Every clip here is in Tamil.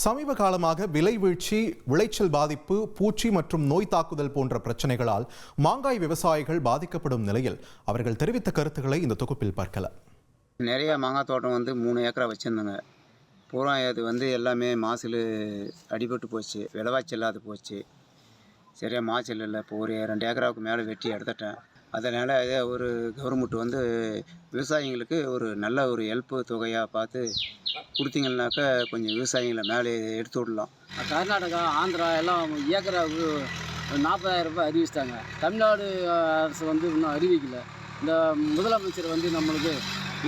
சமீப காலமாக விலை வீழ்ச்சி, விளைச்சல் பாதிப்பு, பூச்சி மற்றும் நோய் தாக்குதல் போன்ற பிரச்சனைகளால் மாங்காய் விவசாயிகள் பாதிக்கப்படும் நிலையில் அவர்கள் தெரிவித்த கருத்துக்களை இந்த தொகுப்பில் பார்க்கலாம். நிறைய மாங்காய் தோட்டம் 3 ஏக்கரா வச்சுருந்தோங்க. பூரா அது எல்லாமே மாசில் அடிபட்டு போச்சு, விலைவாசி இல்லாத போச்சு. சரியாக மாய்ச்சல் இல்லை. இப்போ ஒரு 2 ஏக்கராவுக்கு மேலே வெட்டி எடுத்துட்டேன். அதனால் ஒரு கவர்மெண்ட் விவசாயிங்களுக்கு ஒரு நல்ல ஒரு ஹெல்ப்பு தொகையாக பார்த்து கொடுத்தீங்கன்னாக்கா கொஞ்சம் விவசாயிகளை மேலே எடுத்து விடலாம். கர்நாடகா, ஆந்திரா எல்லாம் ஏக்கராவுக்கு 40,000 ரூபாய் அறிவிச்சிட்டாங்க. தமிழ்நாடு அரசு இன்னும் அறிவிக்கலை. இந்த முதலமைச்சர் நம்மளுக்கு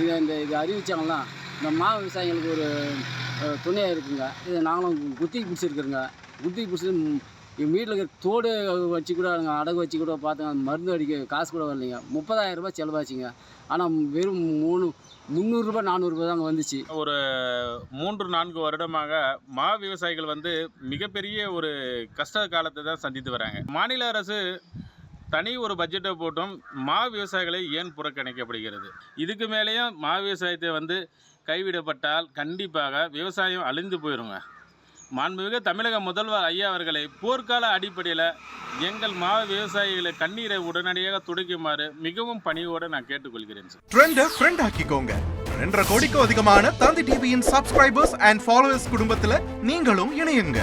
இது அறிவித்தாங்கன்னா இந்த விவசாயிகளுக்கு ஒரு துணையாக இருக்குங்க. இது நாங்களும் குத்திக்கு பிடிச்சிருக்குறோங்க. குத்திக்கு பிடிச்சி எங்கள் வீட்டில் இருக்கிற தோடு வச்சு கூட அடகு வச்சு கூட பார்த்தேங்க. மருந்து அடிக்க காசு கூட வரலைங்க. 30,000 ரூபாய் செலவாச்சுங்க. ஆனால் வெறும் 300 ரூபாய் 400 ரூபாய் தாங்க வந்துச்சு. ஒரு 3-4 வருடமாக விவசாயிகள் மிகப்பெரிய ஒரு கஷ்ட காலத்தை தான் சந்தித்து வராங்க. மாநில அரசு தனி ஒரு பட்ஜெட்டை போட்டும் விவசாயிகளை ஏன் புறக்கணிக்கப்படுகிறது? இதுக்கு மேலேயும் விவசாயத்தை கைவிடப்பட்டால் கண்டிப்பாக விவசாயம் அழிந்து போயிடுங்க. மாண்புமிகு தமிழக முதல்வர் ஐயா அவர்களை போர்க்கால அடிப்படையில் எங்கள் விவசாயிகளை கண்ணீரை உடனடியாக துடைக்குமாறு மிகவும் பணியோடு நான் கேட்டுக்கொள்கிறேன். ட்ரெண்டை ஃப்ரெண்ட் ஆக்கிக்கோங்க. 2.5 கோடிக்கும் அதிகமான தந்தி டிவியின் சப்ஸ்கிரைபர்ஸ் அண்ட் ஃபாலோவர்ஸ் குடும்பத்தில் நீங்களும் இணையுங்க.